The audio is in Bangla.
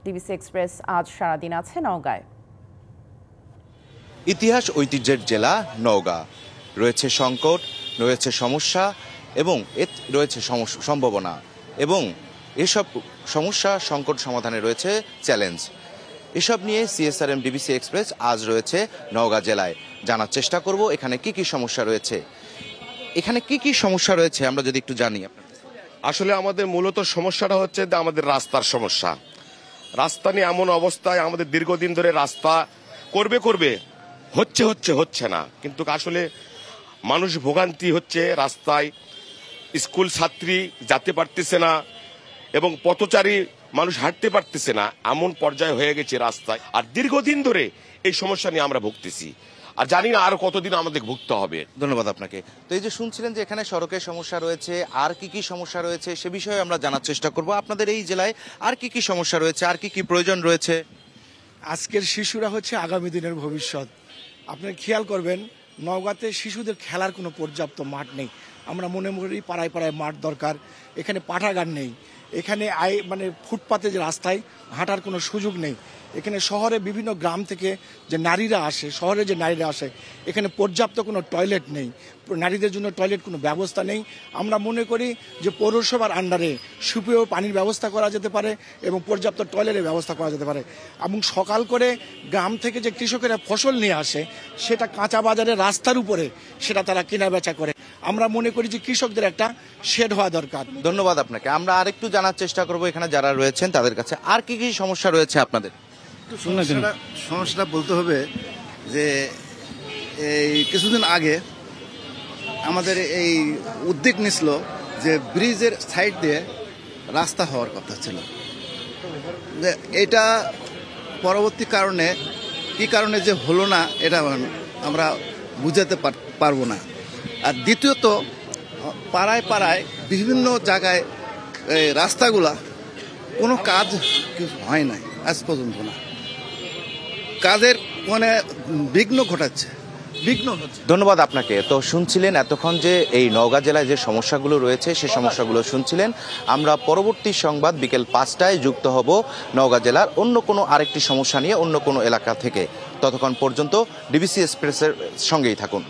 ডিবিসি এক্সপ্রেস আজ সারাদিন আছে নওগাঁয়। ইতিহাস ঐতিহ্যের জেলা নওগাঁ, রয়েছে সংকট, রয়েছে সমস্যা এবং রয়েছে সম্ভাবনা, এবং এসব সমস্যা সংকট সমাধানে রয়েছে চ্যালেঞ্জ। এসব নিয়ে সিএসআরএম ডিবিসি এক্সপ্রেস আজ রয়েছে নওগাঁ জেলায়। জানার চেষ্টা করব এখানে কি কি সমস্যা রয়েছে। এখানে কি কি সমস্যা রয়েছে আমরা যদি একটু জানি। আসলে আমাদের মূলত সমস্যাটা হচ্ছে আমাদের রাস্তার সমস্যা। রাস্তা নিয়ে এমন অবস্থায় আমাদের দীর্ঘদিন ধরে রাস্তা করবে হচ্ছে না, কিন্তু আসলে মানুষ ভোগান্তি হচ্ছে রাস্তায়। স্কুল ছাত্রী যেতে পারতেছে না এবং পথচারী মানুষ হাঁটতে পারতেছে না, এমন পর্যায়ে হয়ে গেছে রাস্তায়। আর দীর্ঘদিন ধরে এই সমস্যা নিয়ে আমরা ভুগতেছি, আর জানি না আরো কতদিন আমাদের ভুগতে হবে। ধন্যবাদ আপনাকে। তো এই যে শুনছিলেন যে এখানে সড়কের সমস্যা রয়েছে, আর কি কি সমস্যা রয়েছে সে বিষয়ে আমরা জানার চেষ্টা করব। আপনাদের এই জেলায় আর কি কি সমস্যা রয়েছে, আর কি কি প্রয়োজন রয়েছে? আজকের শিশুরা হচ্ছে আগামী দিনের ভবিষ্যৎ। আপনি খেয়াল করবেন, নওগাঁতে শিশুদের খেলার কোনো পর্যাপ্ত মাঠ নেই। আমরা মনে করি পাড়ায় পাড়ায় মাঠ দরকার। এখানে পাঠাগার নেই, এখানে ফুটপাতে যে রাস্তায় হাঁটার কোনো সুযোগ নেই। এখানে শহরে বিভিন্ন গ্রাম থেকে যে নারীরা আসে, শহরে যে নারীরা আসে, এখানে পর্যাপ্ত কোনো টয়লেট নেই, নারীদের জন্য টয়লেট কোনো ব্যবস্থা নেই। আমরা মনে করি যে পৌরসভার আন্ডারে সুপেয় পানির ব্যবস্থা করা যেতে পারে এবং পর্যাপ্ত টয়লেটের ব্যবস্থা করা যেতে পারে। এবং সকাল করে গ্রাম থেকে যে কৃষকেরা ফসল নিয়ে আসে, সেটা কাঁচা বাজারে রাস্তার উপরে সেটা তারা কেনা বেচা করে। আমরা মনে করি যে কৃষকদের একটা শেড হওয়া দরকার। ধন্যবাদ আপনাকে। আমরা আরেকটু জানার চেষ্টা করব এখানে যারা রয়েছেন তাদের কাছে আর কি কি সমস্যা রয়েছে আপনাদের। সমস্যাটা বলতে হবে যে এই কিছুদিন আগে আমাদের এই উদ্যোগ নিছিল যে ব্রিজের সাইড দিয়ে রাস্তা হওয়ার কথা ছিল। যে এটা পরবর্তী কারণে কি কারণে যে হলো না এটা আমরা বুঝাতে পারবো না। আর দ্বিতীয়ত পাড়ায় পাড়ায় বিভিন্ন জায়গায় রাস্তাগুলা কোনো কাজ হয় নাই আজ পর্যন্ত, না কাজের বিঘ্ন ঘটাচ্ছে। ধন্যবাদ আপনাকে। তো শুনছিলেন এতক্ষণ যে এই নওগাঁ জেলায় যে সমস্যাগুলো রয়েছে সে সমস্যাগুলো শুনছিলেন। আমরা পরবর্তী সংবাদ বিকেল 5টায় যুক্ত হব নওগাঁ জেলার অন্য কোনো আরেকটি সমস্যা নিয়ে অন্য কোনো এলাকা থেকে। ততক্ষণ পর্যন্ত ডিবিসি এক্সপ্রেসের সঙ্গেই থাকুন।